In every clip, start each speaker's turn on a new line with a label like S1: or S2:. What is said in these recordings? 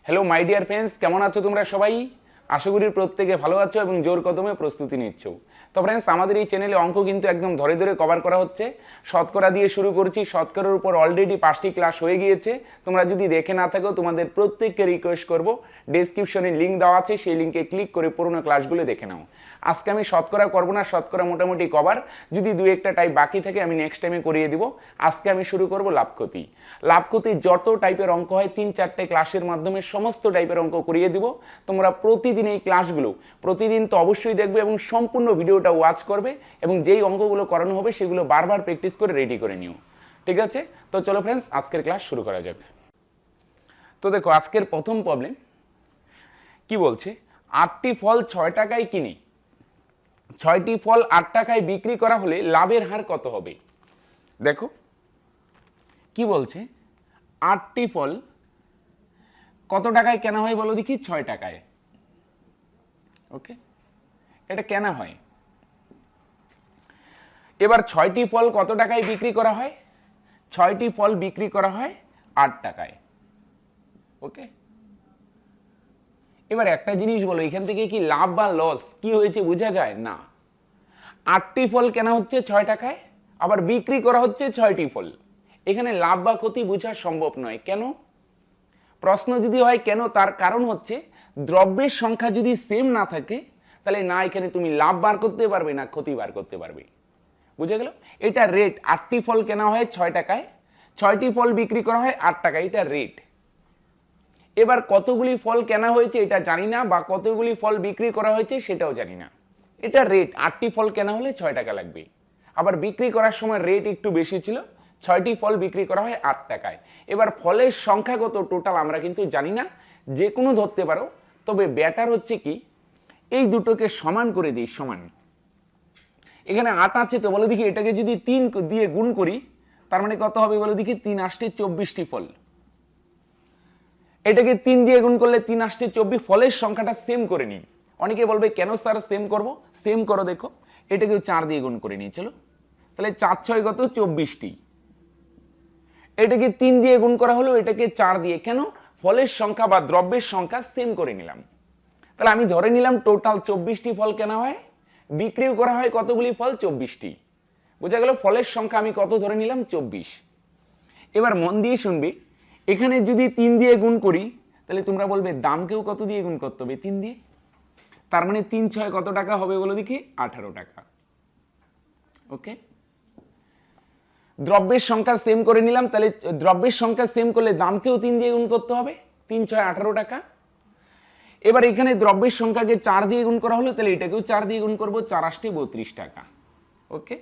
S1: Hello my dear friends, কেমন আছো তোমরা সবাই? আশা করি প্রত্যেকে ভালো আছো এবং জোর কদমে প্রস্তুতি নিচ্ছ। তো ফ্রেন্ডস, আমাদের এই চ্যানেলে অঙ্ক কিন্তু একদম ধরে ধরে কভার করা হচ্ছে। শতকরা দিয়ে শুরু করছি। শতকরার উপর অলরেডি 5টি ক্লাস হয়ে গিয়েছে। তোমরা যদি দেখে না থাকো, তোমাদের প্রত্যেককে রিকোয়েস্ট করব, ডেসক্রিপশনে লিঙ্ক দেওয়া আছে, সেই লিঙ্কে ক্লিক করে পুরোনো ক্লাসগুলো দেখে নাও। আজকে আমি শতকরা করবো না, শতকরা মোটামুটি কভার। যদি দু একটা টাইপ বাকি থাকে আমি নেক্সট টাইমে করিয়ে দিব। আজকে আমি শুরু করব লাভ ক্ষতি। লাভ ক্ষতি যত টাইপের অঙ্ক হয় 3-4টে ক্লাসের মাধ্যমে সমস্ত টাইপের অঙ্ক করিয়ে দিব। তোমরা প্রতিদিন এই ক্লাসগুলো প্রতিদিন তো অবশ্যই দেখবে এবং সম্পূর্ণ ভিডিওটা ওয়াচ করবে এবং যেই অঙ্কগুলো করানো হবে সেগুলো বারবার প্র্যাকটিস করে রেডি করে নিও। ঠিক আছে? তো চলো ফ্রেন্ডস, আজকের ক্লাস শুরু করা যাক। তো দেখো, আজকের প্রথম প্রবলেম কি বলছে, 8টি ফল 6 টাকায় কিনে 6টি ফল 8 টাকায় বিক্রি করা হলে লাভের হার কত হবে? দেখো কি বলছে, 8টি ফল কত টাকায় কেনা হয় বলো দেখি? 6 টাকায়। ওকে, এটা কেনা হয়। এবার 6টি ফল কত টাকায় বিক্রি করা হয়? 6টি ফল বিক্রি করা হয় 8 টাকায়। ওকে, এবার একটা জিনিস বলো, এখান থেকে কি লাভ বা লস কি হয়েছে বোঝা যায় না? 8টি ফল কেনা হচ্ছে 6 টাকায়, আবার বিক্রি করা হচ্ছে 6টি ফল। এখানে লাভ বা ক্ষতি বোঝা সম্ভব নয়। কেন? প্রশ্ন যদি হয় কেন, তার কারণ হচ্ছে দ্রব্যের সংখ্যা যদি সেম না থাকে তাহলে না এখানে তুমি লাভ বার করতে পারবে না ক্ষতি বার করতে পারবে। বুঝে গেল? এটা রেট। 8টি ফল কেনা হয় 6 টাকায়, 6টি ফল বিক্রি করা হয় 8 টাকায়, এটা রেট। এবার কতগুলি ফল কেনা হয়েছে এটা জানি না, বা কতগুলি ফল বিক্রি করা হয়েছে সেটাও জানি না। এটা রেট। 8টি ফল কেনা হলে 6 টাকা লাগবে, আবার বিক্রি করার সময় রেট একটু বেশি ছিল, 6টি ফল বিক্রি করা হয় 8 টাকায়। এবার ফলের সংখ্যা কত টোটাল আমরা কিন্তু জানি না, যে কোনো ধরতে পারো। তবে ব্যাটার হচ্ছে কি, এই দুটোকে সমান করে দিই। সমান, এখানে 8 আছে তো বলে দেখি, এটাকে যদি 3 দিয়ে গুণ করি তার মানে কত হবে বলে দেখি? 3 8 24টি ফল। এটাকে 3 দিয়ে গুণ করলে 3 8 24। ফলের সংখ্যাটা সেম করে নিই। অনেকে বলবে কেন স্যার সেম করব? সেম করো, দেখো এটাকে 4 দিয়ে গুণ করে নিই। চলো, তাহলে 4 6 কত? 24টি। এটাকে 3 দিয়ে গুণ করা হলো, এটাকে 4 দিয়ে। কেন? ফলের সংখ্যা বা দ্রব্যের সংখ্যা সেম করে নিলাম। তাহলে আমি ধরে নিলাম টোটাল 24টি ফল কেনা হয়, বিক্রিও করা হয় কতগুলি ফল? 24টি। বোঝা গেল? ফলের সংখ্যা আমি কত ধরে নিলাম? 24। এবার মন দিয়ে শুনবে, এখানে যদি 3 দিয়ে গুণ করি তাহলে তোমরা বলবে দামকেও কত দিয়ে গুণ করতে হবে? 3 দিয়ে। তার মানে 3 6 কত টাকা হবে বলো দেখি? 18 টাকা। ওকে, দ্রব্যের সংখ্যা সেম করে নিলাম, তাহলে দ্রব্যের সংখ্যা সেম করলে দামকেও 3 দিয়ে গুণ করতে হবে। 3 6 18 টাকা। এবার এখানে দ্রব্যের সংখ্যাকে 4 দিয়ে গুণ করা হলো, তাহলে এটাকেও 4 দিয়ে গুণ করবো। 4 8 32 টাকা। ওকে,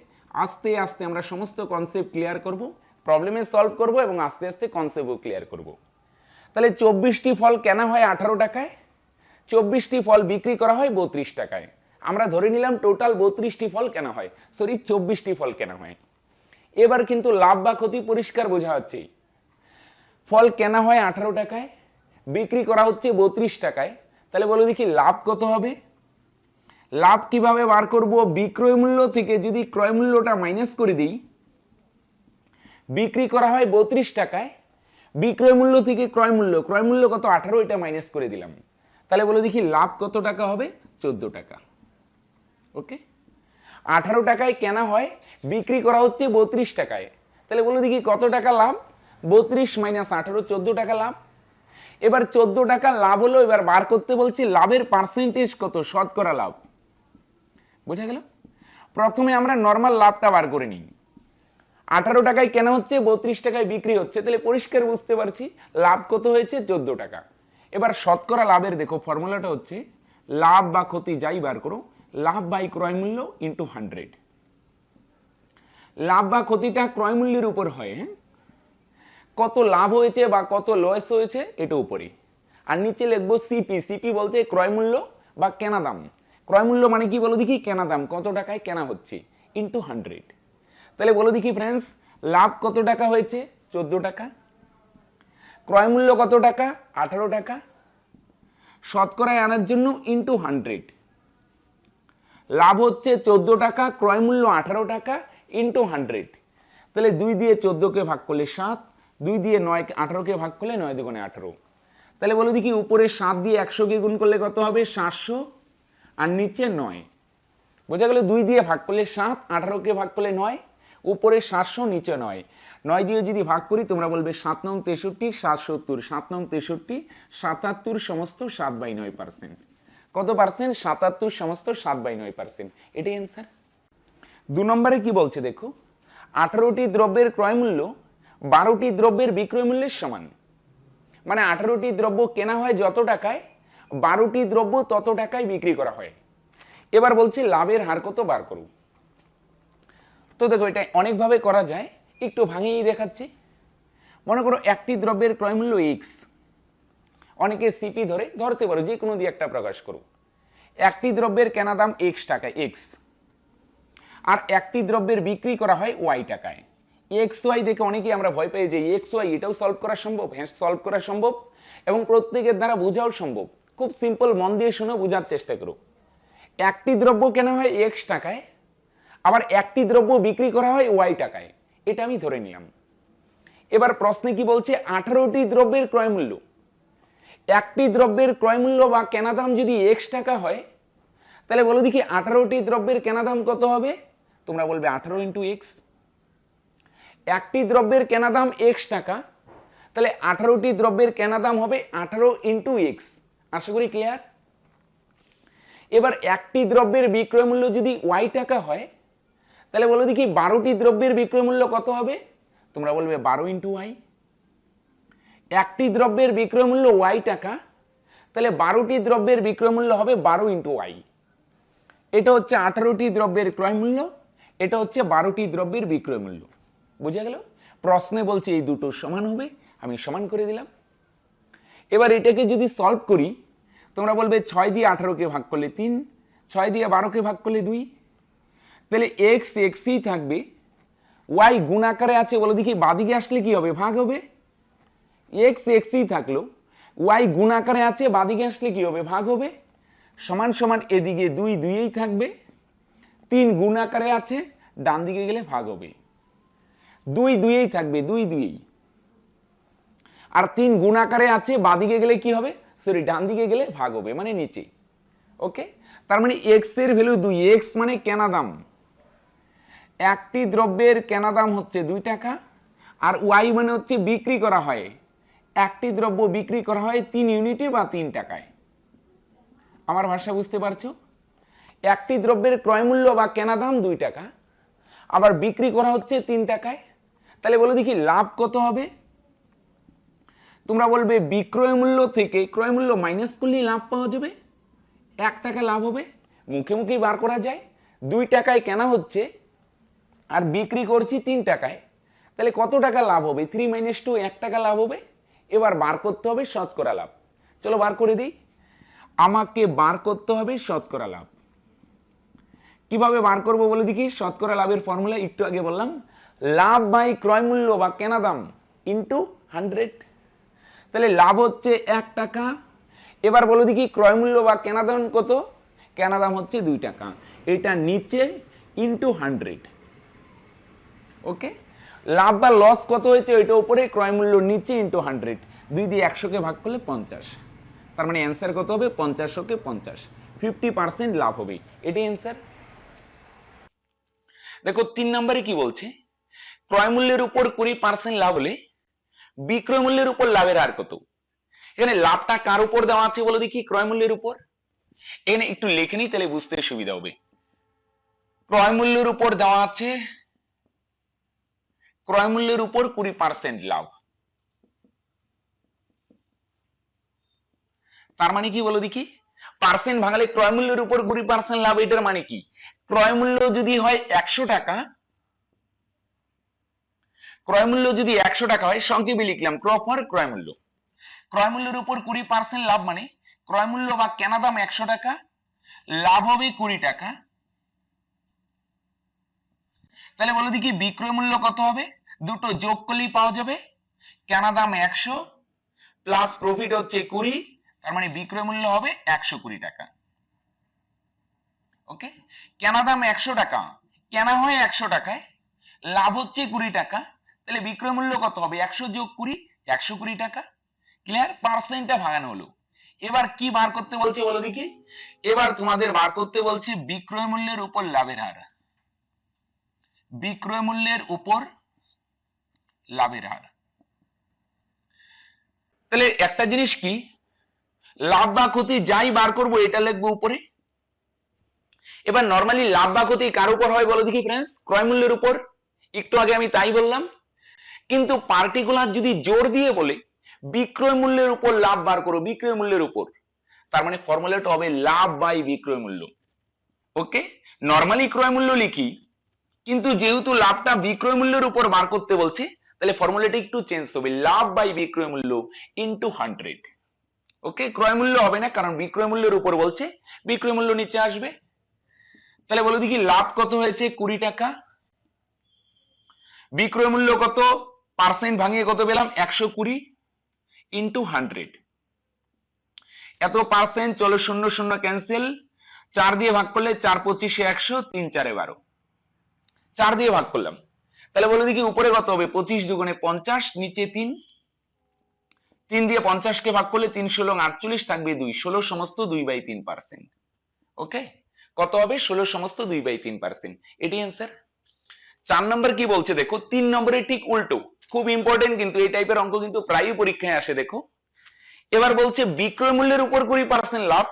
S1: আস্তে আস্তে আমরা সমস্ত কনসেপ্ট ক্লিয়ার করব, প্রবলেমে সলভ করব এবং আস্তে আস্তে কনসেপ্টও ক্লিয়ার করব। তাহলে 24টি ফল কেনা হয় 18 টাকায়, 24টি ফল বিক্রি করা হয় 32 টাকায়। আমরা ধরে নিলাম টোটাল 32টি ফল কেনা হয়, 24টি ফল কেনা হয়। এবার কিন্তু লাভ বা ক্ষতি পরিষ্কার বোঝা হচ্ছে। ফল কেনা হয় 18 টাকায়, বিক্রি করা হচ্ছে 32 টাকায়। তাহলে বলো দেখি লাভ কত হবে? লাভ কিভাবে বার করব? বিক্রয় মূল্য থেকে যদি ক্রয় মূল্যটা মাইনাস করে দিই, বিক্রি করা হয় 32 টাকায়, বিক্রয় মূল্য থেকে ক্রয় মূল্য কত? 18, এটা মাইনাস করে দিলাম। তাহলে বলো দেখি লাভ কত টাকা হবে? 14 টাকা। ওকে, 18 টাকায় কেনা হয়, বিক্রি করা হচ্ছে 32 টাকায়। তাহলে বলো দেখি কত টাকা লাভ? 32 মাইনাস 18, 14 টাকা লাভ। এবার 14 টাকা লাভ হলো, এবার বার করতে বলছি লাভের পার্সেন্টেজ কত? শতকরা লাভ। বোঝা গেল? প্রথমে আমরা নর্মাল লাভটা বার করে নিই। 18 টাকায় কেনা হচ্ছে, 32 টাকায় বিক্রি হচ্ছে, তাহলে পরিষ্কার বুঝতে পারছি লাভ কত হয়েছে? 14 টাকা। এবার শতকরা লাভের দেখো ফর্মুলাটা হচ্ছে লাভ বা ক্ষতি যাই বার করো, লাভ বাই ক্রয় মূল্য ইন্টু 100। লাভ বা ক্ষতিটা ক্রয় মূল্যের উপর হয়। হ্যাঁ, কত লাভ হয়েছে বা কত লস হয়েছে এটা উপরে। আর নিচে লিখবো সিপি। সিপি বলতে ক্রয় মূল্য বা কেনা দাম। ক্রয় মূল্য মানে কি বলো দেখি? কেনা দাম, কত টাকায় কেনা হচ্ছে, ইন্টু 100। তাহলে বলো দেখি ফ্রেন্ডস, লাভ কত টাকা হয়েছে? 14 টাকা। ক্রয় মূল্য কত টাকা? 18 টাকা। শতকরায় আনার জন্য ইন্টু 100। লাভ হচ্ছে 14 টাকা, ক্রয় মূল্য 18 টাকা, ইন্টু 100। তাহলে 2 দিয়ে 14কে ভাগ করলে 7, 2 দিয়ে 9 18কে ভাগ করলে 9 দুগুণে 18। তাহলে বলো দেখি উপরে 7 দিয়ে 100 কে গুণ করলে কত হবে 700, আর নিচে 9। বোঝা গেল 2 দিয়ে ভাগ করলে 7, 18 কে ভাগ করলে 9, উপরে 700 নিচে 9। 9 দিয়ে যদি ভাগ করি তোমরা বলবে 7 9 63, 770, 7 9 63, 77 সমস্ত 7/9%। কত পার্সেন্ট? 77 সমস্ত 7/9%। এটাই অ্যান্সার। 2 নম্বরে কি বলছে দেখো, 18টি দ্রব্যের ক্রয় মূল্য 12টি দ্রব্যের বিক্রয় মূল্যের সমান। মানে 18টি দ্রব্য কেনা হয় যত টাকায়, 12টি দ্রব্য তত টাকায় বিক্রি করা হয়। এবার বলছে লাভের হার কত বার করো। তো দেখো এটা অনেকভাবে করা যায়, একটু ভাঙিয়ে দেখাচ্ছি। মনে করো একটি দ্রব্যের ক্রয় মূল্য এক্স, অনেকে সিপি ধরতে পারো, যে কোনো দিয়ে একটা প্রকাশ করো। একটি দ্রব্যের কেনা দাম এক্স টাকা এক্স, আর একটি দ্রব্যের বিক্রি করা হয় ওয়াই টাকায়। এক্স ওয়াই দেখে অনেকেই আমরা ভয় পাই যে এক্স ওয়াই, এটাও সলভ করা সম্ভব। হ্যাঁ, সলভ করা সম্ভব এবং প্রত্যেকের দ্বারা বোঝাও সম্ভব। খুব সিম্পল, মন দিয়ে শুনে বোঝার চেষ্টা করো। একটি দ্রব্য কেনা হয় এক্স টাকায়, আবার একটি দ্রব্য বিক্রি করা হয় ওয়াই টাকায়, এটা আমি ধরে নিলাম। এবার প্রশ্নে কি বলছে, 18টি দ্রব্যের ক্রয় মূল্য। একটি দ্রব্যের ক্রয় মূল্য বা কেনা দাম যদি এক্স টাকা হয়, তাহলে বলো দেখি 18টি দ্রব্যের কেনা দাম কত হবে। তোমরা বলবে 18 ইন্টু এক্স। একটি দ্রব্যের কেনা দাম এক্স টাকা, তাহলে 18টি দ্রব্যের কেনা দাম হবে 18 ইন্টু এক্স। আশা করি ক্লিয়ার। এবার একটি দ্রব্যের বিক্রয় মূল্য যদি ওয়াই টাকা হয়, তাহলে বলো দেখি 12টি দ্রব্যের বিক্রয় মূল্য কত হবে। তোমরা বলবে 12 ইন্টু ওয়াই। একটি দ্রব্যের বিক্রয় মূল্য ওয়াই টাকা, তাহলে 12টি দ্রব্যের বিক্রয় মূল্য হবে 12 ইন্টু ওয়াই। এটা হচ্ছে 18টি দ্রব্যের ক্রয় মূল্য, এটা হচ্ছে 12টি দ্রব্যের বিক্রয় মূল্য। বুঝা গেল? প্রশ্নে বলছে এই দুটো সমান হবে, আমি সমান করে দিলাম। এবার এটাকে যদি সলভ করি, তোমরা বলবে 6 দিয়ে 18কে ভাগ করলে 3, 6 দিয়ে 12কে ভাগ করলে 2, তাহলে এক্স এক্সই থাকবে, ওয়াই গুণ আকারে আছে। বলো দেখি বাদিকে আসলে কি হবে, ভাগ হবে। এক্স এক্সই থাকলো, ওয়াই গুণ আকারে আছে, বাদিকে আসলে কি হবে, ভাগ হবে। সমান সমান এদিকে 2 2ই থাকবে, 3 গুণ আকারে আছে, ডান দিকে গেলে ভাগ হবে। 2 2ই থাকবে, 2 2ই, আর 3 গুণ আকারে আছে, বাদিকে গেলে কি হবে, সরি ডান দিকে গেলে ভাগ হবে, মানে নিচে। ওকে, তার মানে এক্স এর ভ্যালু 2। এক্স মানে কেনা দাম, একটি দ্রব্যের কেনা দাম হচ্ছে 2 টাকা, আর ওয়াই মানে হচ্ছে বিক্রি করা হয়। একটি দ্রব্য বিক্রি করা হয় 3 ইউনিটে বা 3 টাকায়। আমার ভাষা বুঝতে পারছো? একটি দ্রব্যের ক্রয় মূল্য বা কেনা দাম 2 টাকা, আবার বিক্রি করা হচ্ছে 3 টাকায়। তাহলে বলো দেখি লাভ কত হবে। তোমরা বলবে বিক্রয় মূল্য থেকে ক্রয় মূল্য মাইনাস করলেই লাভ পাওয়া যাবে, 1 টাকা লাভ হবে। মুখে মুখেই বার করা যায়। 2 টাকায় কেনা হচ্ছে আর বিক্রি করছি 3 টাকায়, তাহলে কত টাকা লাভ হবে, 3 - 2, 1 টাকা লাভ হবে। এবার বার করতে হবে শতকরা লাভ। চলো বার করে দিই। আমাকে বার করতে হবে শতকরা লাভ। কিভাবে বার করবো বলে দেখি। শতকরা লাভের ফর্মুলা একটু আগে বললাম, লাভ বাই ক্রয় মূল্য বা কেনা দাম ইন্টু 100। তাহলে লাভ হচ্ছে 1 টাকা। এবার বলো দেখি ক্রয় মূল্য বা কেনা দাম কত। কেনা দাম হচ্ছে 2 টাকা, এটা নিচে ইন্টু 100। ওকে, লাভ বা লস কত হয়েছে ওইটা উপরে, ক্রয় মূল্য নিচে ইন্টু 100। 2 দিয়ে 100কে ভাগ করলে 50। তার মানে অ্যান্সার কত হবে, 50কে 50, 50% লাভ হবে। এটাই অ্যান্সার। দেখো 3 নম্বরে কি বলছে, ক্রয় মূল্যের উপর 20% লাভ হলে বিক্রয় মূল্যের উপর লাভের হার কত। এখানে লাভটা কার উপর দেওয়া আছে বলো দেখি, ক্রয় মূল্যের উপর। এখানে একটু লিখে নিই, তাহলে বুঝতে সুবিধা হবে। ক্রয় মূল্যের উপর দেওয়া আছে, ক্রয় মূল্যের উপর 20% লাভ। তার মানে কি বলো দেখি, পার্সেন্ট ভাঙালে ক্রয় মূল্যের উপর 20% লাভ, এটার মানে কি, ক্রয় মূল্য যদি হয় 100 টাকা, ক্রয় মূল্য যদি 100 টাকা হয়, সংক্ষেপে লিখলাম ক্রয় ক্রয় মূল্য। ক্রয় মূল্যের উপর 20% লাভ মানে ক্রয় মূল্য বা কেনা দাম 100 টাকা, লাভ হবে 20 টাকা। তাহলে বলো দেখি বিক্রয় মূল্য কত হবে, দুটো যোগ করলেই পাওয়া যাবে। কেনা দাম 100 প্লাস প্রফিট হচ্ছে 20, তার মানে বিক্রয় মূল্য হবে 120 টাকা। ওকে, কেনা দাম 100 টাকা, কেনা হয় 100 টাকায়, লাভ হচ্ছে 20 টাকা, তাহলে বিক্রয় মূল্য কত হবে, 100 যোগ 20, 120 টাকা। ক্লিয়ার? পার্সেন্টটা ভাঙানো হলো। এবার কি বার করতে বলছে বলো দেখি? এবার তোমাদের বার করতে বলছে বিক্রয় মূল্যের উপর লাভের হার। বিক্রয় মূল্যের উপর লাভের হার। তাহলে একটা জিনিস কি, লাভ বা ক্ষতি যাই বার করব এটা লিখবো উপরে। এবার নরমালি লাভ বা ক্ষতি কার উপর হয় বলো দেখি ফ্রেন্ডস? ক্রয় মূল্যের উপর। একটু আগে আমি তাই বললাম, কিন্তু পার্টিকুলার যদি জোর দিয়ে বলে বিক্রয় মূল্যের উপর লাভ বার করো, বিক্রয় মূল্যের উপর, তার মানে ফর্মুলাটা হবে লাভ বাই বিক্রয় মূল্য। ওকে, নরমালি ক্রয় মূল্য লিখি, কিন্তু যেহেতু লাভটা বিক্রয় মূল্যের উপর বার করতে বলছে, তাহলে ফর্মুলাটা একটু চেঞ্জ হবে, লাভ বাই বিক্রয় মূল্য ইনটু 100। ওকে, ক্রয় মূল্য হবে না, কারণ বিক্রয় মূল্যের উপর বলছে, বিক্রয় মূল্য নিচে আসবে। তাহলে বলো দেখি লাভ কত হয়েছে? 20 টাকা। বিক্রয় মূল্য কত? পার্সেন্ট ভাঙিয়ে কত পেলাম? 120 ইনটু 100। এত পার্সেন্ট, চলো শূন্য শূন্য ক্যান্সেল, 4 দিয়ে ভাগ করলে 4 25 100, 3 4 12, 4 দিয়ে ভাগ করলাম। তাহলে বলো দেখি উপরে কত হবে? 25 দুগুণে 50, নিচে 3, 3 দিয়ে 50 কে ভাগ করলে 3 16 48, থাকবে 2, 16 সমস্ত 2/3%। ওকে, কত হবে? 16 সমস্ত 2/3%। এটাই অ্যান্সার। 4 নম্বর কি বলছে দেখো, 3 নম্বরে ঠিক উল্টো, খুব ইম্পর্টেন্ট কিন্তু এই টাইপের অঙ্ক কিন্তু প্রায়ই পরীক্ষায় আসে। দেখো, এবার বলছে বিক্রয় মূল্যের উপর 20% লাভ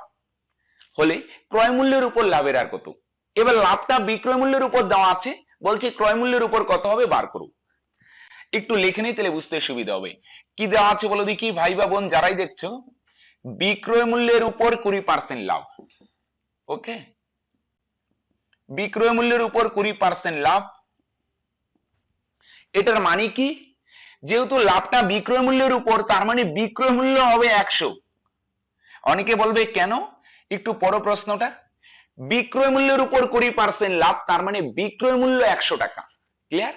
S1: হলে ক্রয় মূল্যের উপর লাভের হার কত? এবার লাভটা বিক্রয় মূল্যের উপর দেওয়া আছে, বলছে ক্রয় মূল্যের উপর কত হবে বার করো। একটু লিখে নেই, তাহলে বুঝতে সুবিধা হবে। কি দেওয়া আছে বলো দেখি ভাই বা বোন যারাই দেখছো? বিক্রয় মূল্যের উপর 20% লাভ। ওকে, বিক্রয় মূল্যের উপর 20% লাভ। এটার মানে কি? যেহেতু লাভটা বিক্রয় মূল্যের উপর, তার মানে বিক্রয় মূল্য হবে 100। অনেকে বলবে কেন? একটু পড়ো প্রশ্নটা। বিক্রয় মূল্যের উপর 20% লাভ, তার মানে বিক্রয় মূল্য 100 টাকা। ক্লিয়ার?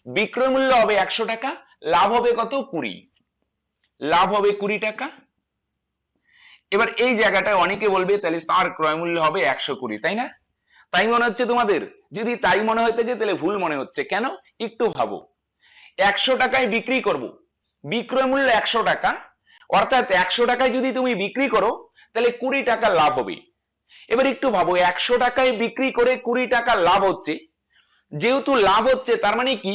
S1: বিক্রয় মূল্য হবে 100 টাকা, লাভ হবে কত? 20। লাভ হবে 20 টাকা। এবার এই জায়গাটায় অনেকে বলবে তাহলে স্যার ক্রয় মূল্য হবে 120, তাই না? তাই মনে হচ্ছে তোমাদের? যদি তাই মনে হয়ে থাকে তাহলে ভুল মনে হচ্ছে। কেন? একটু ভাবো। 100 টাকায় বিক্রি করব, বিক্রয় মূল্য 100 টাকা, অর্থাৎ 100 টাকায় যদি তুমি বিক্রি করো তাহলে 20 টাকা লাভ হবে। এবার একটু ভাবো, 100 টাকায় বিক্রি করে 20 টাকা লাভ হচ্ছে, যেহেতু লাভ হচ্ছে তার মানে কি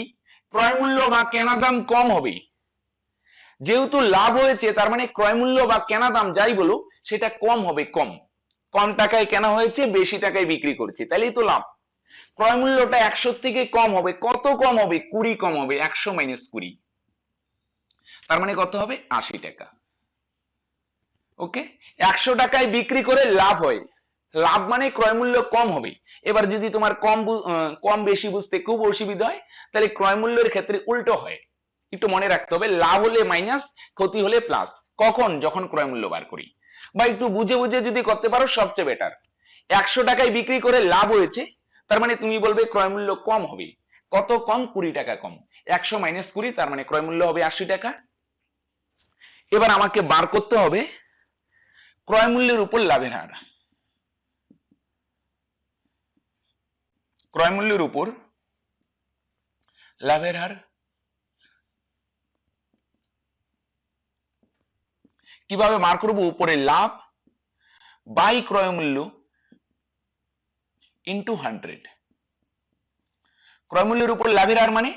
S1: ক্রয় মূল্য বা কেনা দাম কম হবে। যেহেতু লাভ হয়েছে তার মানে ক্রয় মূল্য বা কেনা দাম যাই বলো সেটা কম হবে। কম কম টাকায় কেনা হয়েছে, বেশি টাকায় বিক্রি করছে, তাহলেই তো লাভ। ক্রয় মূল্যটা 100 থেকে কম হবে। কত কম হবে? 20 কম হবে। 100 মাইনাস 20, তার মানে কত হবে? 80 টাকা। ওকে, 100 টাকায় বিক্রি করে লাভ হয়, লাভ মানে ক্রয় মূল্য কম হবে। এবার যদি তোমার কম বেশি বুঝতে খুব অসুবিধা হয়, তাহলে ক্রয় মূল্যের ক্ষেত্রে উল্টো হয়। একটু মনে রাখতে হবে, লাভ হলে মাইনাস, ক্ষতি হলে প্লাস। কখন? যখন ক্রয় মূল্য বার করি। বা একটু বুঝে বুঝে যদি করতে পারো সবচেয়ে বেটার। 100 টাকায় বিক্রি করে লাভ হয়েছে, তার মানে তুমি বলবে ক্রয় মূল্য কম হবে। কত কম? 20 টাকা কম। 100 মাইনাস 20, তার মানে ক্রয় মূল্য হবে 80 টাকা। এবার আমাকে বার করতে হবে ক্রয় মূল্যের উপর লাভের হার। ক্রয় মূল্যের উপর লাভের হার কিভাবে বার করব? উপরে লাভ বাই ক্রয় মূল্য ইনটু 100। ক্রয় মূল্যের উপর লাভের হার মানে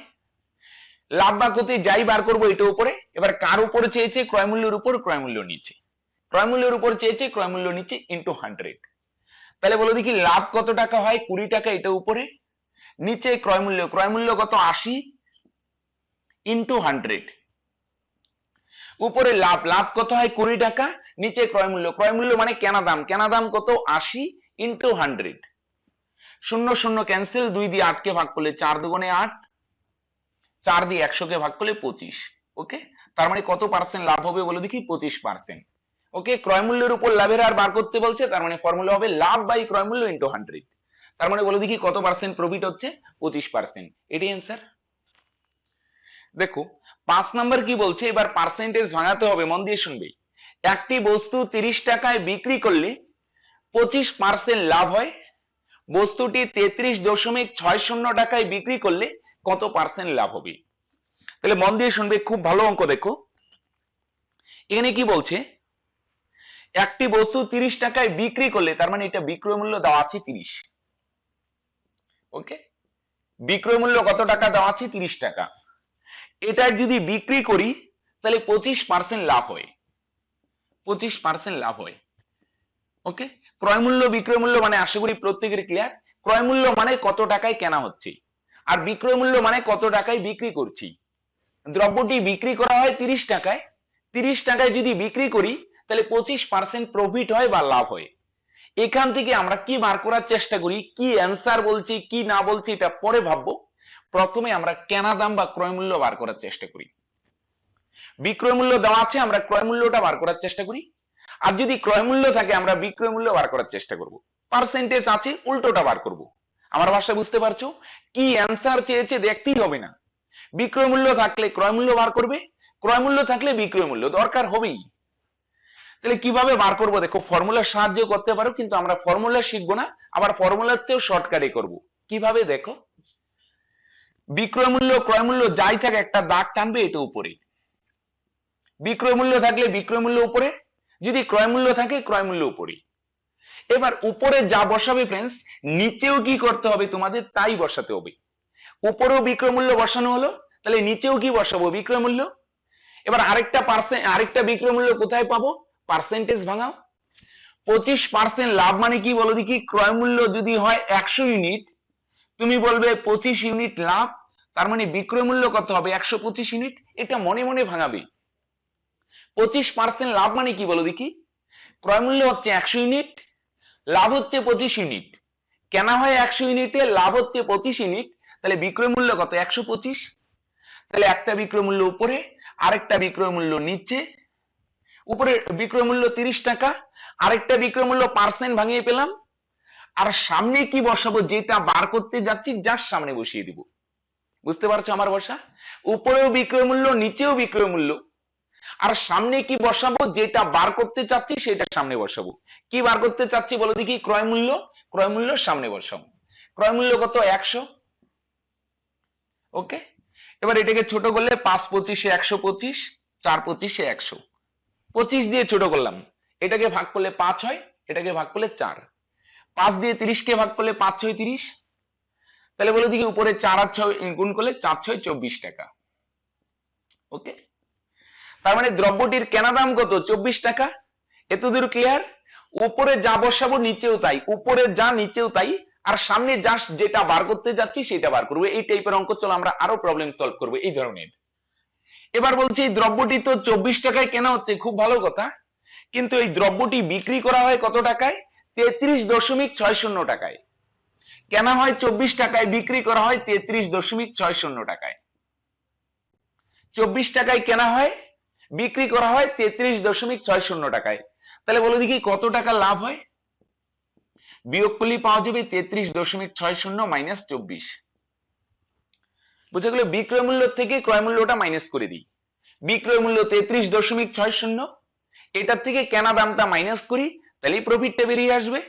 S1: লাভ বা ক্ষতি যাই বার করবো এটা উপরে। এবার কার উপরে চেয়েছে? ক্রয় মূল্যের উপর, ক্রয় মূল্য নিচে। ক্রয় মূল্যের উপর চেয়েছে, ক্রয় মূল্য নিচে, ইনটু 100। তাহলে বলো দেখি লাভ কত টাকা হয়? 20 টাকা, এটা উপরে। নিচে ক্রয় মূল্য, ক্রয় মূল্য কত? 80 ইনটু 100। উপরে লাভ, লাভ কত হয়? 20 টাকা। নিচে ক্রয় মূল্য, ক্রয় মূল্য মানে কেনা দাম, কেনা দাম কত? 80 ইনটু 100। শূন্য শূন্য ক্যান্সেল, 2 দিয়ে 8 কে ভাগ করলে 4 দুগুণে 8, 4 দিয়ে 100 কে ভাগ করলে 25। ওকে, তার মানে কত পার্সেন্ট লাভ হবে বলে দেখি? 25%। ওকে, ক্রয় মূল্যের উপর লাভের হার বার করতে বলছে, তার মানে ফর্মুলা হবে লাভ বাই ক্রয় মূল্য ইনটু 100। তার মানে বলে দেখি কত পার্সেন্ট প্রফিট হচ্ছে? 25%। এটাই অ্যান্সার। দেখো 5 নাম্বার কি বলছে, এবার পার্সেন্টেজ ভাঙাতে হবে, মন দিয়ে শুনবে। একটি বস্তু 30 টাকায় বিক্রি করলে 25% লাভ হয়, বস্তুটি 33.60 টাকায় বিক্রি করলে কত পার্সেন্ট লাভ হবে? তাহলে মন দিয়ে শুনবে, খুব ভালো অঙ্ক। দেখো এখানে কি বলছে, একটি বস্তু 30 টাকায় বিক্রি করলে, তার মানে এটা বিক্রয় মূল্য দেওয়া আছে 30। ওকে, বিক্রয় মূল্য কত টাকা দেওয়া আছে? 30 টাকা। এটা যদি বিক্রি করি তাহলে 25% লাভ হয়, 25% লাভ হয়। ওকে, ক্রয় মূল্য বিক্রয় মূল্য মানে আশা করি প্রত্যেকের ক্লিয়ার। ক্রয় মূল্য মানে কত টাকায় কেনা হচ্ছে, আর বিক্রয় মূল্য মানে কত টাকায় বিক্রি করছি। দ্রব্যটি বিক্রি করা হয় 30 টাকায়, 30 টাকায় যদি বিক্রি করি তাহলে 25% প্রফিট হয় বা লাভ হয়। এখান থেকে আমরা কি বার করার চেষ্টা করি, কি অ্যান্সার বলছি কি না বলছি এটা পরে ভাববো। প্রথমে আমরা কেনা দাম বা ক্রয় মূল্য বার করার চেষ্টা করি। বিক্রয় মূল্য দেওয়া আছে, আমরা ক্রয় মূল্যটা বার করার চেষ্টা করি। আর যদি ক্রয় মূল্য থাকে আমরা বিক্রয় মূল্য বার করার চেষ্টা করব। পার্সেন্টেজ আছে, উল্টোটা বার করব। আমার ভাষা বুঝতে পারছো? কি অ্যান্সার চেয়েছে দেখতেই হবে না। বিক্রয় মূল্য থাকলে ক্রয় মূল্য বার করবে, ক্রয় মূল্য থাকলে বিক্রয় মূল্য দরকার হবেই। তাহলে কিভাবে বার করব? দেখো, ফর্মুলার সাহায্য করতে পারো, কিন্তু আমরা ফর্মুলা শিখবো না, আবার ফর্মুলার চেয়েও শর্টকাটে করব। কিভাবে দেখো, বিক্রয় মূল্য ক্রয় মূল্য যাই থাকে একটা দাগ টানবে এটা উপরে। বিক্রয় মূল্য থাকলে বিক্রয় মূল্য উপরে, যদি ক্রয় মূল্য থাকে ক্রয় মূল্য উপরে। এবার উপরে যা বসাবে ফ্রেন্ডস, নিচেও কি করতে হবে তোমাদের? তাই বসাতে হবে। উপরেও বিক্রয় মূল্য বসানো হলো, তাহলে নিচেও কি বসাবো? বিক্রয় মূল্য। এবার আরেকটা বিক্রয় মূল্য কোথায় পাবো? পার্সেন্টেজ ভাঙাও। 25% লাভ মানে কি বলো দেখি? ক্রয় মূল্য যদি হয় 100 ইউনিট, তুমি বলবে 25 ইউনিট লাভ, তার মানে বিক্রয় মূল্য কত হবে? 125 ইউনিট। এটা মনে মনে ভাঙাবে। 25% লাভ মানে কি বলো দেখি? ক্রয় মূল্য হচ্ছে 100 ইউনিট, লাভ হচ্ছে 25 ইউনিট। কেনা হয় 100 ইউনিটে, লাভ হচ্ছে 25 ইউনিট, তাহলে বিক্রয় মূল্য কত? 125। তাহলে একটা বিক্রয় মূল্য উপরে, আরেকটা বিক্রয় মূল্য নিচে। উপরে বিক্রয় মূল্য 30 টাকা, আরেকটা বিক্রয় মূল্য পার্সেন্ট ভাঙিয়ে পেলাম। আর সামনে কি বসাবো? যেটা বার করতে যাচ্ছি যার সামনে বসিয়ে দিব। বুঝতে পারছো আমার ভাষা? উপরেও বিক্রয় মূল্য, নিচেও বিক্রয় মূল্য, আর সামনে কি বসাবো? যেটা বার করতে চাচ্ছি সেটা সামনে বসাবো। কি বার করতে চাচ্ছি বলো দেখি? ক্রয় মূল্য। ক্রয় মূল্য সামনে বসাবো। ক্রয় মূল্য কত? 100। ওকে, এবার এটাকে ছোট করলে 5 25 125, 4 25 100, 25 দিয়ে ছোট করলাম। এটাকে ভাগ করলে 5 হয়, এটাকে ভাগ করলে 4। 5 দিয়ে 30 কে ভাগ করলে 5 6 30। তাহলে বলো দেখি, উপরে 4 আর 6 গুণ করলে 4 6 24 টাকা। ওকে, তার মানে দ্রব্যটির কেনা দাম কত? 24 টাকা। এতদূর ক্লিয়ার? উপরে যা বসাবো নিচেও তাই, উপরে যা নিচেও তাই, আর সামনে জাস্ট যেটা বার করতে যাচ্ছি সেটা বার করবো। এই টাইপের অঙ্ক চলো আমরা আরো প্রবলেম সলভ করবো এই ধরনের। এবার বলছি এই দ্রব্যটি তো 24 টাকায় কেনা হচ্ছে, খুব ভালো কথা, কিন্তু এই দ্রব্যটি বিক্রি করা হয় কত টাকায়? 33.60 টাকায়। কেনা হয় 24 টাকায়, বিক্রি করা হয় 33.60 টাকায়। 24 টাকায় কেনা হয়, বিক্রি করা হয় 33.60 টাকায়। তাহলে বলো দেখি কত টাকা লাভ হয়? বিয়োগ করলে পাওয়া যাবে 33.60 মাইনাস 24। বুঝে গেল? বিক্রয় মূল্য থেকে ক্রয় মূল্যটা মাইনাস করে দিই। বিক্রয় মূল্য 33.60, এটার থেকে কেনা দামটা মাইনাস করি, তাহলে প্রফিটটা বেরিয়ে আসবে।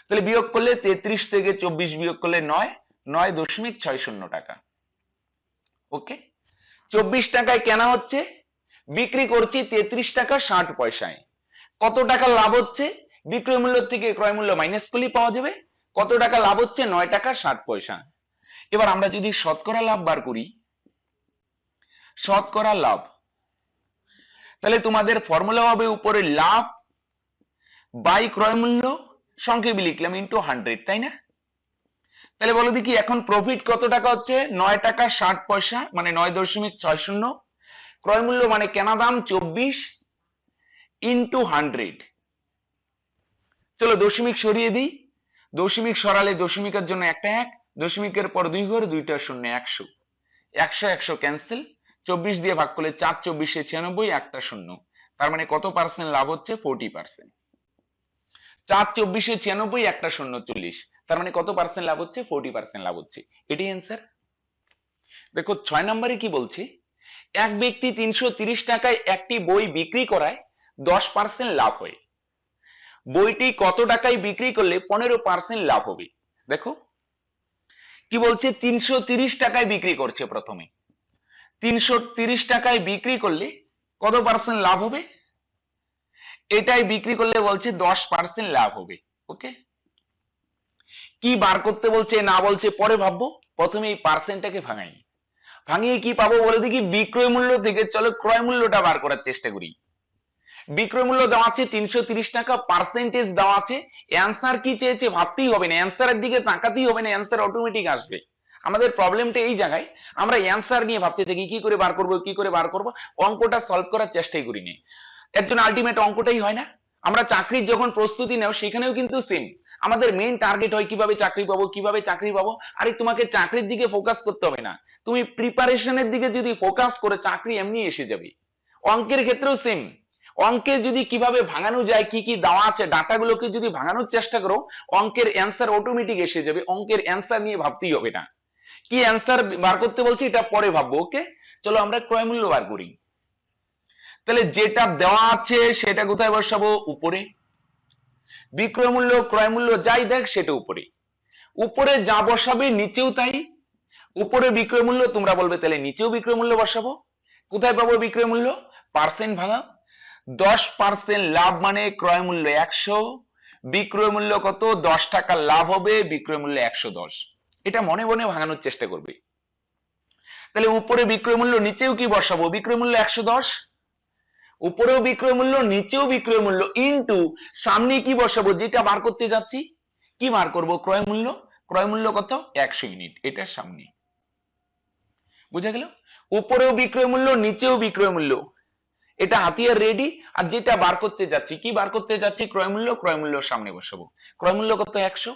S1: তাহলে বিয়োগ করলে 33 থেকে 24 বিয়োগ করলে 9.60 টাকা। ওকে, 24 টাকায় কেনা হচ্ছে, বিক্রি করছি 33 টাকা 60 পয়সায়। কত টাকা লাভ হচ্ছে? বিক্রয় মূল্য থেকে ক্রয় মূল্য মাইনাস করলে পাওয়া যাবে কত টাকা লাভ হচ্ছে? 9 টাকা 60 পয়সা। এবার আমরা যদি শতকরা লাভ বার করি, শতকরা লাভ, তাহলে তোমাদের ফর্মুলা হবে উপরে লাভ বাই ক্রয় মূল্য, সংক্ষেপে লিখলাম ইন্টু 100, তাই না? তাহলে বলো দেখি এখন প্রফিট কত টাকা হচ্ছে? 9 টাকা 60 পয়সা, মানে 9.60। ক্রয় মূল্য মানে কেনা দাম 24 ইন্টু 100। চলো দশমিক সরিয়ে দিই। দশমিক সরালে দশমিকের জন্য একটা 1, দশমিকের পর 2 ঘর, 2টা শূন্য, 100। 100 100 ক্যান্সেল। 24 দিয়ে ভাগ করলে 4 24 96, একটা শূন্য। তার মানে কত পার্সেন্ট লাভ হচ্ছে? 40%। 4 24 96, একটা শূন্য, 40। তার মানে কত পার্সেন্ট লাভ হচ্ছে? 40% লাভ হচ্ছে। এটাই অ্যান্সার। দেখো 6 নম্বরে কি বলছে? এক ব্যক্তি 330 টাকায় একটি বই বিক্রি করায় 10% লাভ হয়। বইটি কত টাকায় বিক্রি করলে 15% লাভ হবে? দেখো কি বলছে, 330 টাকায় বিক্রি করছে। প্রথমে 330 টাকায় বিক্রি করলে কত পার্সেন্ট লাভ হবে? এটাই বিক্রি করলে বলছে 10% লাভ হবে। ওকে, কি বার করতে বলছে না বলছে পরে ভাববো, প্রথমে এই পার্সেন্টটাকে ভাঙাই। ভাঙিয়ে কি পাবো বলে দেখি, বিক্রয় মূল্য থেকে চলো ক্রয় মূল্যটা বার করার চেষ্টা করি। বিক্রয় মূল্য দেওয়া আছে 330 টাকা, পার্সেন্টেজ দেওয়া আছে। অ্যান্সার কি চেয়েছে ভাবতেই হবে না, অ্যান্সারের দিকে তাকাতেই হবে না, অ্যান্সার অটোমেটিক আসবে। আমাদের প্রবলেমটা এই জায়গায়, আমরা অ্যান্সার নিয়ে ভাবতে থাকি কি করে বার করব কি করে বার করব, অঙ্কটা সলভ করার চেষ্টাই করি না। এর জন্য আলটিমেট অঙ্কটাই হয় না। আমরা চাকরির যখন প্রস্তুতি নেও সেখানেও কিন্তু সেম, আমাদের মেইন টার্গেট হয় কিভাবে চাকরি পাবো কিভাবে চাকরি পাবো। আরে তোমাকে চাকরির দিকে ফোকাস করতে হবে না, তুমি প্রিপারেশনের দিকে যদি ফোকাস করে চাকরি এমনি এসে যাবে। অঙ্কের ক্ষেত্রেও সেম, অঙ্কে যদি কিভাবে ভাঙানো যায়, কি কি দেওয়া আছে ডাটাগুলোকে যদি ভাঙানোর চেষ্টা করো, অঙ্কের অ্যান্সার অটোমেটিক এসে যাবে। অঙ্কের অ্যান্সার নিয়ে ভাবতেই হবে না, কি অ্যান্সার বার করতে বলছি এটা পরে ভাববো। ওকে, চলো আমরা ক্রয় মূল্য বার করি। তাহলে যেটা দেওয়া আছে সেটা কোথায় বসাবো? উপরে। বিক্রয় মূল্য ক্রয় মূল্য যাই দেখ সেটা উপরে, উপরে যা বসাবে নিচেও তাই। উপরে বিক্রয় মূল্য, তোমরা বলবে তাহলে নিচেও বিক্রয় মূল্য বসাবো। কোথায় পাবো বিক্রয় মূল্য? পার্সেন্ট ভাঙা, 10% লাভ মানে ক্রয় মূল্য 100, বিক্রয় মূল্য কত? 10 টাকা লাভ হবে, বিক্রয় মূল্য 110। এটা মনে মনে ভাঙানোর চেষ্টা করবে। তাহলে উপরে বিক্রয় মূল্য নিচেও কি বসাবো? বিক্রয় মূল্য 110, উপরেও বিক্রয় মূল্য নিচেও বিক্রয় মূল্য, ইনটু সামনে কি বসাবো? যেটা বার করতে যাচ্ছি, কি বার করব? ক্রয় মূল্য। ক্রয় মূল্য কত? 100 ইউনিট, এটার সামনে। বুঝা গেল? উপরেও বিক্রয় মূল্য নিচেও বিক্রয় মূল্য, এটা হাতিয়ার রেডি। আর যেটা বার করতে যাচ্ছি, কি বার করতে যাচ্ছি? ক্রয় মূল্য। ক্রয় মূল্য সামনে বসাবো। ক্রয় মূল্য কত? 100।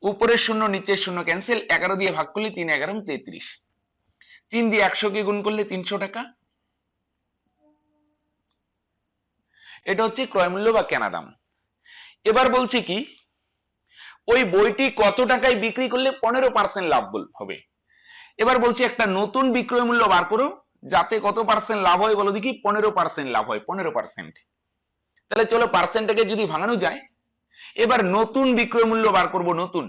S1: উপরের শূন্য নিচের শূন্য ক্যান্সেল, 11 দিয়ে ভাগ করলে 3 11 33, 3 দিয়ে 100 কে গুণ করলে 300 টাকা। এটা হচ্ছে ক্রয় মূল্য বা কেনা দাম। এবার বলছি কি, ওই বইটি কত টাকায় বিক্রি করলে 15% লাভ হবে। এবার বলছি একটা নতুন বিক্রয় মূল্য বার করো, যাতে কত পার্সেন্ট লাভ হয় বলো দেখি? 15% লাভ হয়, 15%। তাহলে চলো পার্সেন্টটাকে যদি ভাঙানো যায়, এবার নতুন বিক্রয় মূল্য বার করব, নতুন।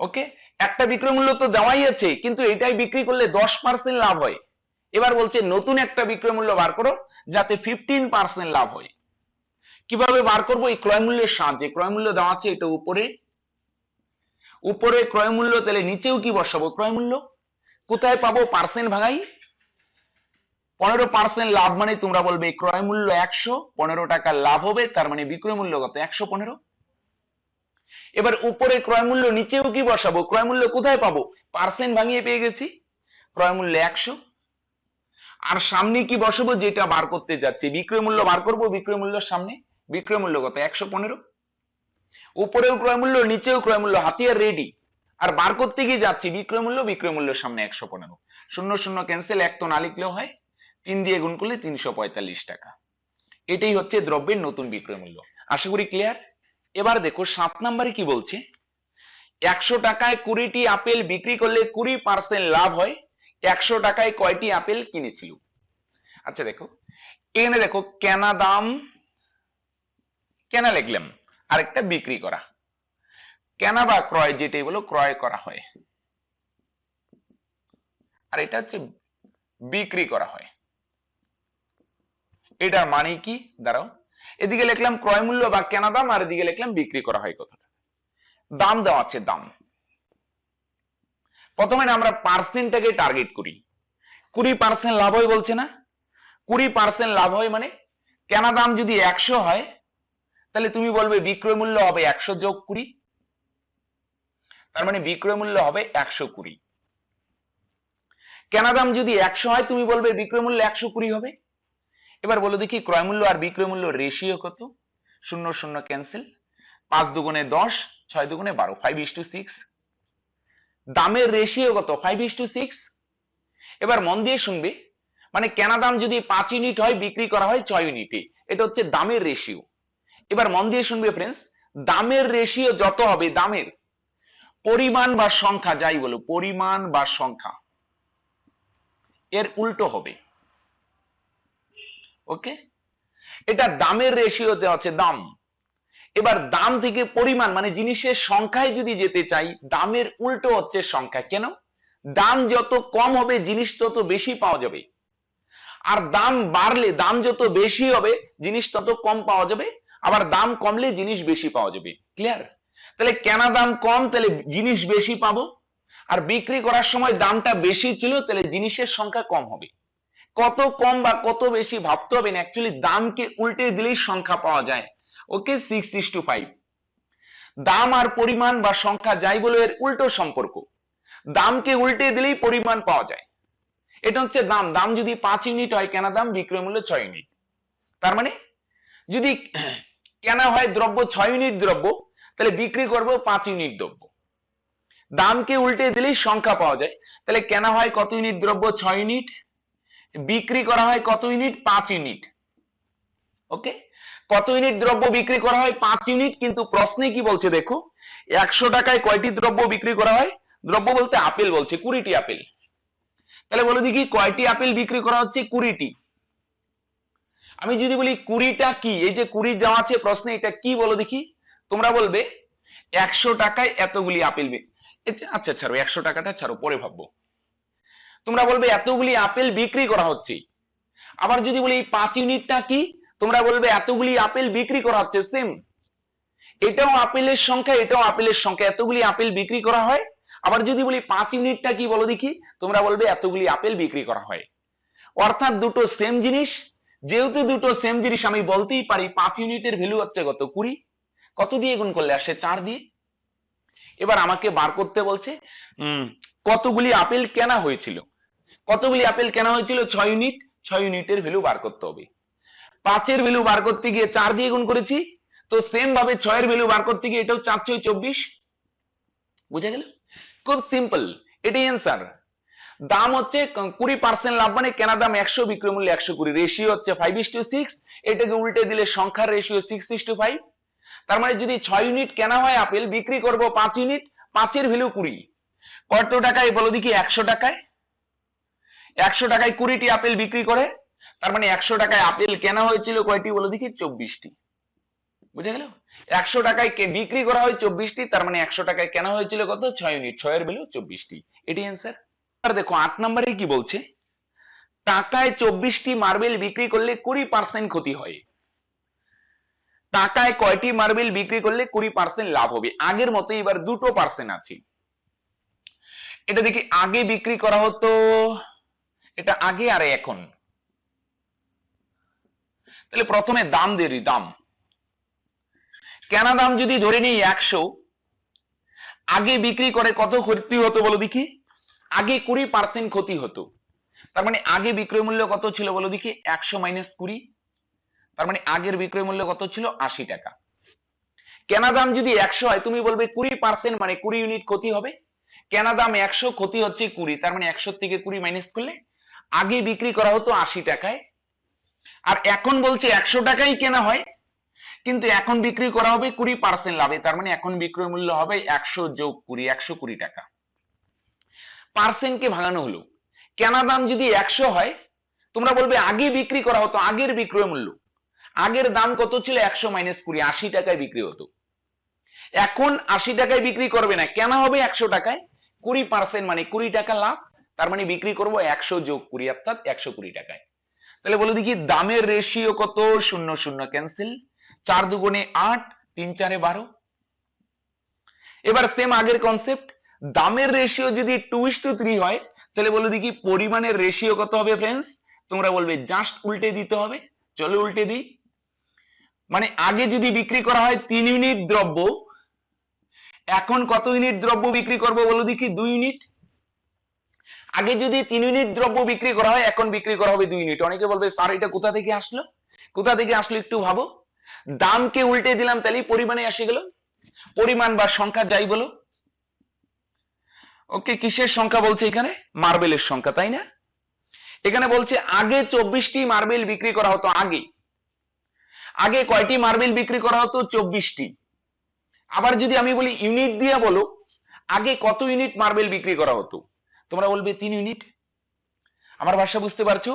S1: ওকে, একটা বিক্রয় মূল্য তো দেওয়াই আছে, কিন্তু এটাই বিক্রি করলে 10% লাভ হয়। এবার বলছে নতুন একটা বিক্রয় মূল্য বার করো যাতে 15% লাভ হয়। কিভাবে বার করব? এই ক্রয় মূল্যের সাহায্যে। ক্রয় মূল্য দেওয়া আছে এটা উপরে, উপরে ক্রয় মূল্য, তাহলে নিচেও কি বসাবো? ক্রয় মূল্য। কোথায় পাবো? পার্সেন্ট ভাঙাই। 15% লাভ মানে তোমরা বলবে ক্রয় মূল্য 100, 15 টাকা লাভ হবে, তার মানে বিক্রয় মূল্য কত? 115। এবার উপরে ক্রয় মূল্য, নিচেও কি বসাবো? ক্রয় মূল্য। কোথায় পাবো? পার্সেন্ট ভাঙিয়ে পেয়ে গেছি, ক্রয় মূল্য 100। আর সামনে কি বসাবো? যেটা বার করতে যাচ্ছি, বিক্রয় মূল্য বার করব, বিক্রয় মূল্যের সামনে। বিক্রয় মূল্য কত? 115। উপরেও ক্রয় মূল্য নিচেও ক্রয় মূল্য, হাতিয়ার রেডি। আর বার করতে গিয়ে যাচ্ছি বিক্রয় মূল্য, বিক্রয় মূল্যের সামনে 115। শূন্য শূন্য ক্যান্সেল, এক তো না লিখলেও হয়, 3 দিয়ে গুণ করলে 345 টাকা। এটাই হচ্ছে দ্রব্যের নতুন বিক্রয় মূল্য। আশা করি ক্লিয়ার। এবার দেখো 7 নম্বরে কি বলছে, 100 টাকায় 20টি আপেল বিক্রি করলে 20% লাভ হয়, 100 টাকায় কয়টি আপেল কিনেছিল? আচ্ছা দেখো, এখানে দেখো কেনা দাম, কেনা লিখলাম, আরেকটা বিক্রি করা। কেনা বা ক্রয় যেটাই বলো, ক্রয় করা হয়, আর এটা হচ্ছে বিক্রি করা হয়। এটার মানে কি? দাঁড়াও, এদিকে লিখলাম ক্রয় মূল্য বা কেনা দাম, আর এদিকে লিখলাম বিক্রি করা হয় কথাটা। দাম দেওয়া আছে, দাম। প্রথমে আমরা পার্সেন্টটাকে টার্গেট করি। 20% লাভ হয় বলছে না? 20% লাভ হয় মানে কেনা দাম যদি 100 হয়, তাহলে তুমি বলবে বিক্রয় মূল্য হবে 100 যোগ 20, তার মানে বিক্রয় মূল্য হবে 120। কেনা দাম যদি 100 হয়, তুমি বলবে বিক্রয় মূল্য 120 হবে। এবার বলো দেখি ক্রয় মূল্য আর বিক্রয় মূল্য রেশিও কত? শূন্য শূন্য ক্যান্সেল, 5 দুগুণে 10, 6 দুগুণে 12, 5:6। দামের রেশিও কত? 5:6। এবার মন দিয়ে শুনবে, মানে কেনা দাম যদি 5 ইউনিট হয়, বিক্রি করা হয় 6 ইউনিটে, এটা হচ্ছে দামের রেশিও। এবার মন দিয়ে শুনবে ফ্রেন্ডস, দামের রেশিও যত হবে, দামের পরিমাণ বা সংখ্যা যাই বলো, পরিমাণ বা সংখ্যা এর উল্টো হবে। ওকে, এটা দামের রেশিওতে হচ্ছে দাম। এবার দাম থেকে পরিমাণ মানে জিনিসের সংখ্যায় যদি যেতে চাই, দামের উল্টো হচ্ছে সংখ্যা। কেন? দাম যত কম হবে জিনিস তত বেশি পাওয়া যাবে, আর দাম বাড়লে দাম যত বেশি হবে জিনিস তত কম পাওয়া যাবে, আবার দাম কমলে জিনিস বেশি পাওয়া যাবে। ক্লিয়ার? তাহলে কেনা দাম কম তাহলে জিনিস বেশি পাবো, আর বিক্রি করার সময় দামটা বেশি ছিল তাহলে জিনিসের সংখ্যা কম হবে। কত কম বা কত বেশি ভাবতে হবে না, অ্যাকচুয়ালি দামকে উল্টে দিলেই সংখ্যা পাওয়া যায়। ওকে, 6:5। দাম আর পরিমাণ বা সংখ্যা যাই বলো এর উল্টো সম্পর্ক, দামকে উল্টে দিলেই পরিমাণ পাওয়া যায়। এটা হচ্ছে দাম। দাম যদি 5 ইউনিট হয় কেনা দাম, বিক্রয় মূল্য 6 ইউনিট। তার মানে যদি কেনা হয় দ্রব্য 6 ইউনিট দ্রব্য, তাহলে বিক্রি করব 5 ইউনিট দ্রব্য। দামকে উল্টে দিলেই সংখ্যা পাওয়া যায়। তাহলে কেনা হয় কত ইউনিট দ্রব্য? 6 ইউনিট। বিক্রি করা হয় কত ইউনিট? 5 ইউনিট। ওকে, কত ইউনিট দ্রব্য বিক্রি করা হয়? 5 ইউনিট। কিন্তু প্রশ্নে কি বলছে দেখো, 100 টাকায় কয়টি দ্রব্য বিক্রি করা হয়? দ্রব্য বলতে আপেল বলছে, 20টি আপেল। তাহলে বলো দেখি কয়টি আপেল বিক্রি করা হচ্ছে? 20টি। আমি যদি বলি 20টা কি, এই যে 20 দেওয়া আছে প্রশ্নে, এটা কি বলো দেখি? তোমরা বলবে 100 টাকায় এতগুলি আপেল। আচ্ছা ছাড়ো, 100 টাকাটা ছাড়ো, পরে ভাববো। তোমরা বলবে এতগুলি আপেল বিক্রি করা হচ্ছে। আবার যদি বলি 5 ইউনিটটা কি, তোমরা বলবে এতগুলি আপেল বিক্রি করা হচ্ছে। সেম, এটাও আপেলের সংখ্যা, এটাও আপেলের সংখ্যা, এতগুলি আপেল বিক্রি করা হয়। আবার যদি বলি 5 ইউনিটটা কি বলো দেখি, তোমরা বলবে এতগুলি আপেল বিক্রি করা হয়। অর্থাৎ দুটো সেম জিনিস, যেহেতু দুটো সেম জিনিস আমি বলতেই পারি 5 ইউনিটের ভ্যালু হচ্ছে কত? 20। কত দিয়ে গুণ করলে আসে? 4 দিয়ে। এবার আমাকে বার করতে বলছে কতগুলি আপেল কেনা হয়েছিল। কতগুলি আপেল কেনা হয়েছিল? 6 ইউনিট। 6 ইউনিটের ভ্যালু বার করতে হবে। 5 এর ভ্যালু বার করতে গিয়ে 4 দিয়ে গুণ করেছি, তো সেম ভাবে 6 এর ভ্যালু বার করতে গিয়ে এটাও 4 6 24। বুঝা গেল? খুব সিম্পল, এটাই অ্যান্সার। দাম হচ্ছে 20% লাভ, মানে কেনা দাম 100, বিক্রয় মূল্য 120। রেশিও হচ্ছে 5:6। এটাকে উল্টে দিলে সংখ্যার রেশিও 6:5। তার মানে যদি 6 ইউনিট কেনা হয় আপেল, বিক্রি করব 5 ইউনিট, 5 এর ভ্যালু 20। কত টাকায় বলো দেখি? 100 টাকায়। 100 টাকায় 20টি আপেল বিক্রি করে, তার মানে 100 টাকায় আপেল কেনা হয়েছিল কয়টি বলো দেখি? 24টি। বুঝা গেল? 100 টাকায় বিক্রি করা হয় 24টি, তার মানে 100 টাকায় কেনা হয়েছিল কত? 6 ইউনিট। 6 এর ভ্যালু 24টি। এটাই অ্যান্সার। আর দেখো 8 নম্বরে কি বলছে, টাকায় 24টি মার্বেল বিক্রি করলে 20% ক্ষতি হয়। টাকায় কয়টি মার্বেল বিক্রি করলে 20% লাভ হবে? আগের মতো এবার 2% আছে। এটা দেখি আগে বিক্রি করা হতো, এটা আগে আর এখন। তাহলে প্রথমে দাম দেরি, দাম কেনা দাম যদি ধরে নিই 100, আগে বিক্রি করে কত ক্ষতি হতো বলো দেখি? আগে 20% ক্ষতি হতো। তার মানে আগে বিক্রয় মূল্য কত ছিল বলো দেখি? 100 মাইনাস 20, তার মানে আগের বিক্রয় মূল্য কত ছিল? 80 টাকা। কেনা দাম যদি 100 হয়, তুমি বলবে 20% মানে 20 ইউনিট ক্ষতি হবে। কেনা দাম 100, ক্ষতি হচ্ছে 20, তার মানে 100 থেকে 20 মাইনাস করলে আগে বিক্রি করা হতো 80 টাকায়, আর এখন বলছে 100 টাকাই কেনা হয়, কিন্তু এখন বিক্রি করা হবে 20% লাভে, তার মানে এখন বিক্রয় মূল্য হবে 100 যোগ 20, 120 টাকা। পার্সেন্টকে ভাঙানো হলো। কেনা দাম যদি 100 হয়, তোমরা বলবে আগে বিক্রি করা হতো, আগের বিক্রয় মূল্য, আগের দাম কত ছিল? 100 মাইনাস 20, 80 টাকায় বিক্রি হতো। এখন 80 টাকায় বিক্রি করবে না, কেনা হবে 100 টাকায়, 20% মানে 20 টাকা লাভ, তার মানে বিক্রি করব 100 যোগ 20, অর্থাৎ 120 টাকায়। তাহলে বলো দেখি দামের রেশিও কত? 0 0 ক্যান্সেল, 4 দুগুণে 8, 3 4 12। এবার সেম আগের কনসেপ্ট, দামের রেশিও যদি 2:3 হয়, তাহলে বলো দেখি পরিমাণের রেশিও কত হবে ফ্রেন্ডস? তোমরা বলবে জাস্ট উল্টে দিতে হবে। চলো উল্টে দিই। মানে আগে যদি বিক্রি করা হয় 3 ইউনিট দ্রব্য, এখন কত ইউনিট দ্রব্য বিক্রি করব বলো দেখি? 2 ইউনিট। আগে যদি 3 ইউনিট দ্রব্য বিক্রি করা হয়, এখন বিক্রি করা হবে 2 ইউনিট। অনেকে বলবে স্যার এটা কোথা থেকে আসলো? কোথা থেকে আসলো একটু ভাবো। দামকে উল্টে দিলাম, তাহলে পরিমাণে এসে গেল। পরিমাণ বা সংখ্যা যাই বলো। ওকে, কিসের সংখ্যা বলছে এখানে? মার্বেলের সংখ্যা, তাই না? এখানে বলছে আগে 24টি মার্বেল বিক্রি করা হতো। আগে আগে কয়টি মার্বেল বিক্রি করা হতো? 24টি। আবার যদি আমি বলি ইউনিট দিয়ে বলো, আগে কত ইউনিট মার্বেল বিক্রি করা হতো? তোমরা বলবে 3 ইউনিট। আমার ভাষা বুঝতে পারছো?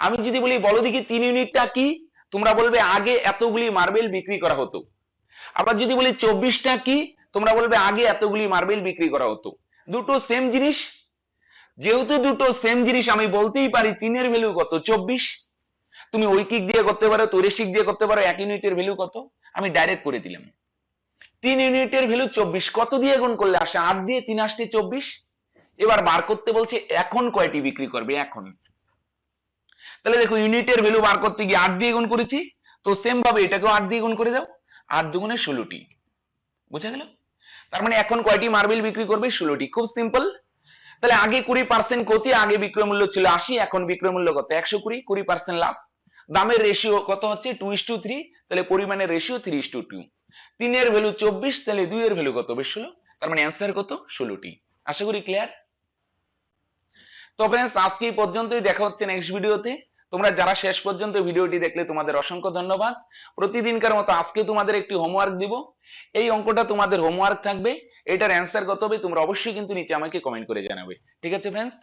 S1: আমি যদি বলি বলো দেখি 3 ইউনিটটা কি, তোমরা বলবে আগে এতগুলি মার্বেল বিক্রি করা হতো। আবার যদি বলি 24টা কি, তোমরা বলবে আগে এতগুলি মার্বেল বিক্রি করা হতো। দুটো সেম জিনিস, যেহেতু দুটো সেম জিনিস আমি বলতেই পারি 3 এর ভ্যালু কত 24। তুমি ঐকিক দিয়ে করতে পারো, ত্রৈমাসিক দিয়ে করতে পারো, 1 ইউনিটের ভ্যালু কত আমি ডাইরেক্ট করে দিলাম। 3 ইউনিটের ভ্যালু 24, কত দিয়ে গুণ করলে আসে 8 দিয়ে, 3 আসছে 24। এবার বার করতে বলছে এখন কয়টি বিক্রি করবে এখন। তাহলে দেখো ইউনিটের ভ্যালু বার করতে গিয়ে 8 দিয়ে গুণ করেছি, তো সেম ভাবে এটাকেও 8 দিয়ে গুণ করে দাও, 8 দুগুণে 16টি। বুঝা গেল? তার মানে এখন কয়টি মার্বেল বিক্রি করবে 16টি। খুব সিম্পল। তাহলে আগে 20% ক্ষতি, আগে বিক্রয় মূল্য ছিল 80, এখন বিক্রয় মূল্য কত 120, 20% লাভ। দামের রেশিও কত হচ্ছে 2:3, তাহলে পরিমাণের রেশিও 3:2। 3 এর ভ্যালু 24, তাহলে 2 এর ভ্যালু কত 16, তার মানে অ্যান্সার কত 16টি। আশা করি ক্লিয়ার। তো फ्रेंड्स আজকে এই পর্যন্তই, দেখা হচ্ছে নেক্সট ভিডিওতে। তোমরা যারা শেষ পর্যন্ত ভিডিওটি দেখলে তোমাদের অসংখ্য ধন্যবাদ। প্রতিদিনকার মতো আজকে তোমাদের একটি হোমওয়ার্ক দিব। এই অঙ্কটা তোমাদের হোমওয়ার্ক থাকবে, এটার অ্যান্সার কত হবে তোমরা অবশ্যই কিন্তু নিচে আমাকে কমেন্ট করে জানাবে। ঠিক আছে फ्रेंड्स?